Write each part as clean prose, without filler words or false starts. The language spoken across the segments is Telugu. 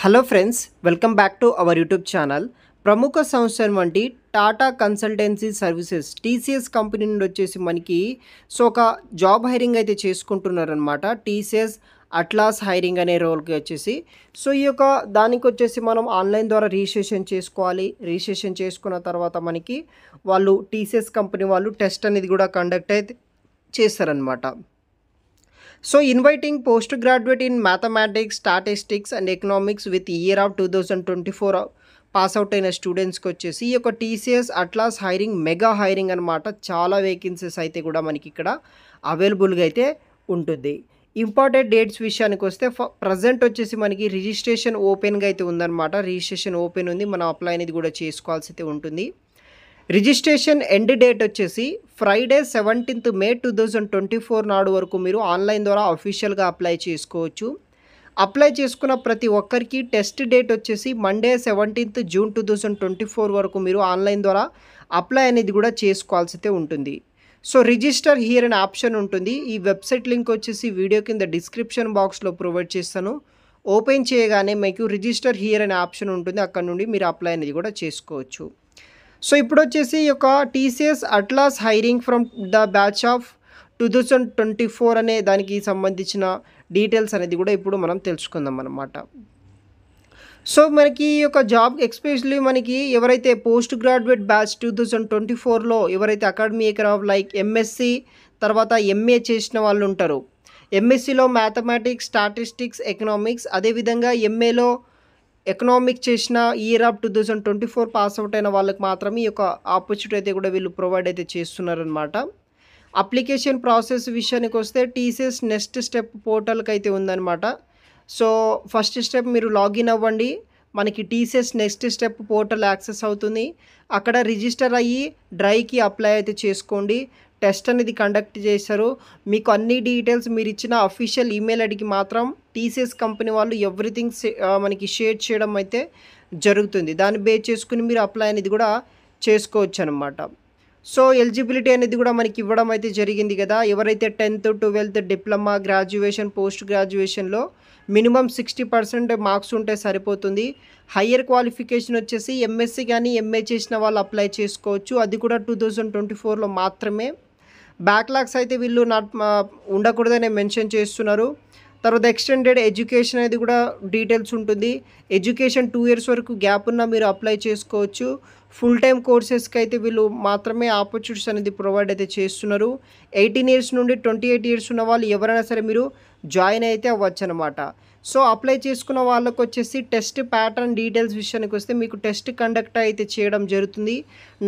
Hello friends, welcome back to our YouTube channel. ప్రముఖ సంస్థ వంటి Tata consultancy services TCS company నుండి వచ్చేసి మనకి ఒక జాబ్ హైరింగ్ అయితే చేసుకుంటున్నారనమాట. టీసీఎస్ అట్లాస్ హైరింగ్ అనే రోల్కి వచ్చేసి ఈ యొక్క దానికి వచ్చేసి మనం ఆన్లైన్ ద్వారా రిజిస్ట్రేషన్ చేసుకోవాలి. రిజిస్ట్రేషన్ చేసుకున్న తర్వాత మనకి వాళ్ళు టీసీఎస్ కంపెనీ వాళ్ళు టెస్ట్ అనేది కూడా కండక్ట్ అయితే చేస్తారనమాట. Inviting postgraduate in mathematics, statistics and economics with year of 2024 pass out అయిన స్టూడెంట్స్కి వచ్చేసి ఈ యొక్క TCS atlas hiring mega hiring అనమాట. చాలా వేకెన్సీస్ అయితే కూడా మనకి ఇక్కడ అవైలబుల్గా అయితే ఉంటుంది. ఇంపార్టెంట్ డేట్స్ విషయానికి వస్తే ప్రజెంట్ వచ్చేసి మనకి రిజిస్ట్రేషన్ ఓపెన్గా అయితే ఉందన్నమాట. రిజిస్ట్రేషన్ ఓపెన్ ఉంది, మనం అప్లై అనేది కూడా చేసుకోవాల్సి అయితే ఉంటుంది. రిజిస్ట్రేషన్ ఎండ్ డేట్ వచ్చేసి ఫ్రైడే 17th May 2024 నాడు వరకు మీరు ఆన్లైన్ ద్వారా అఫీషియల్గా అప్లై చేసుకోవచ్చు. అప్లై చేసుకున్న ప్రతి ఒక్కరికి టెస్ట్ డేట్ వచ్చేసి మండే 17th June 2024 వరకు మీరు ఆన్లైన్ ద్వారా అప్లై అనేది కూడా చేసుకోవాల్సి అయితే ఉంటుంది. రిజిస్టర్ హియర్ అనే ఆప్షన్ ఉంటుంది. ఈ వెబ్సైట్ లింక్ వచ్చేసి వీడియో కింద డిస్క్రిప్షన్ బాక్స్లో ప్రొవైడ్ చేస్తాను. ఓపెన్ చేయగానే మీకు రిజిస్టర్ హియర్ అనే ఆప్షన్ ఉంటుంది, అక్కడ నుండి మీరు అప్లై అనేది కూడా చేసుకోవచ్చు. ఇప్పుడు వచ్చేసి ఈ యొక్క TCS atlas hiring from the batch of 2024 అనే దానికి సంబంధించిన డీటెయిల్స్ అనేది కూడా ఇప్పుడు మనం తెలుసుకుందాం అన్నమాట. మనకి ఈ యొక్క జాబ్ ఎస్పెషల్లీ మనకి ఎవరైతే పోస్ట్ గ్రాడ్యుయేట్ బ్యాచ్ 2024లో ఎవరైతే అకాడమిక్ ఆఫ్ లైక్ ఎంఎస్సి తర్వాత ఎంఏ చేసిన వాళ్ళు ఉంటారు. ఎంఎస్సిలో మ్యాథమెటిక్స్, స్టాటిస్టిక్స్, ఎకనామిక్స్, అదేవిధంగా ఎంఏలో ఎకనామిక్స్ చేసిన ఇయర్ ఆఫ్ 2024 పాస్ అవుట్ అయిన వాళ్ళకి మాత్రమే ఈ యొక్క ఆపర్చునిటీ అయితే కూడా వీళ్ళు ప్రొవైడ్ అయితే చేస్తున్నారనమాట. అప్లికేషన్ ప్రాసెస్ విషయానికి వస్తే టీసీఎస్ నెక్స్ట్ స్టెప్ పోర్టల్కి అయితే ఉందన్నమాట. ఫస్ట్ స్టెప్ మీరు లాగిన్ అవ్వండి. మనకి TCS next step portal access అవుతుంది. అక్కడ రిజిస్టర్ అయ్యి డ్రైకి అప్లై అయితే చేసుకోండి. టెస్ట్ అనేది కండక్ట్ చేశారు. మీకు అన్ని డీటెయిల్స్ మీరు ఇచ్చిన అఫీషియల్ ఈమెయిల్ ఐడికి మాత్రం టీసీఎస్ కంపెనీ వాళ్ళు ఎవ్రీథింగ్ మనకి షేర్ చేయడం అయితే జరుగుతుంది. దాన్ని బేస్ చేసుకుని మీరు అప్లై అనేది కూడా చేసుకోవచ్చు అనమాట. ఎలిజిబిలిటీ అనేది కూడా మనకి ఇవ్వడం అయితే జరిగింది కదా. ఎవరైతే 10th, 12th, diploma, graduation, post గ్రాడ్యుయేషన్లో మినిమం 60% మార్క్స్ ఉంటే సరిపోతుంది. హయ్యర్ క్వాలిఫికేషన్ వచ్చేసి ఎంఎస్సి కానీ ఎంఏ చేసిన వాళ్ళు అప్లై చేసుకోవచ్చు. అది కూడా 2024లో మాత్రమే. బ్యాక్లాగ్స్ అయితే వీళ్ళు ఉండకూడదని మెన్షన్ చేస్తున్నారు. తర్వాత ఎక్స్టెండెడ్ ఎడ్యుకేషన్ అనేది కూడా డీటెయిల్స్ ఉంటుంది. ఎడ్యుకేషన్ 2 years వరకు గ్యాప్ ఉన్నా మీరు అప్లై చేసుకోవచ్చు. ఫుల్ టైమ్ కోర్సెస్కి అయితే వీళ్ళు మాత్రమే ఆపర్చునిటీస్ అనేది ప్రొవైడ్ అయితే చేస్తున్నారు. 18 years నుండి 28 years ఉన్న వాళ్ళు ఎవరైనా సరే మీరు జాయిన్ అయితే అవ్వచ్చు అనమాట. అప్లై చేసుకున్న వాళ్ళకు వచ్చేసి టెస్ట్ ప్యాటర్న్ డీటెయిల్స్ విషయానికి వస్తే మీకు టెస్ట్ కండక్ట్ అయితే చేయడం జరుగుతుంది.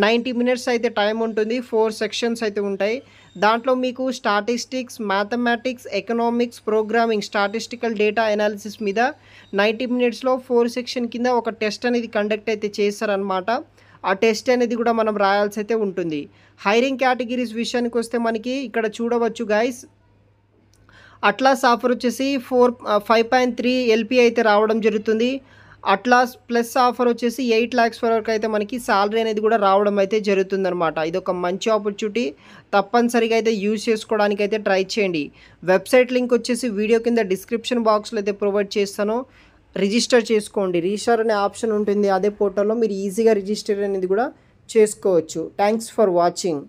90 minutes అయితే టైం ఉంటుంది. 4 sections అయితే ఉంటాయి. దాంట్లో మీకు statistics, mathematics, economics, programming, statistical data analysis మీద 90 minutesలో 4 section కింద ఒక టెస్ట్ అనేది కండక్ట్ అయితే చేస్తారనమాట. ఆ టెస్ట్ అనేది కూడా మనం రాయాల్సి అయితే ఉంటుంది. హైరింగ్ కేటగిరీస్ విషయానికి వస్తే మనకి ఇక్కడ చూడవచ్చు గైస్, అట్లాస్ ఆఫర్ వచ్చేసి 5.3 LP అయితే రావడం జరుగుతుంది. అట్లాస్ ప్లస్ ఆఫర్ వచ్చేసి 8 lakhs వరకు అయితే మనకి సాలరీ అనేది కూడా రావడం అయితే జరుగుతుందన్నమాట. ఇది ఒక మంచి ఆపర్చునిటీ, తప్పనిసరిగా అయితే యూజ్ చేసుకోవడానికి అయితే ట్రై చేయండి. వెబ్సైట్ లింక్ వచ్చేసి వీడియో కింద డిస్క్రిప్షన్ బాక్స్లో అయితే ప్రొవైడ్ చేస్తాను. రిజిస్టర్ చేసుకోండి. రిజిస్టర్ అనే ఆప్షన్ ఉంటుంది, అదే పోర్టల్లో మీరు ఈజీగా రిజిస్టర్ అనేది కూడా చేసుకోవచ్చు. Thanks for watching.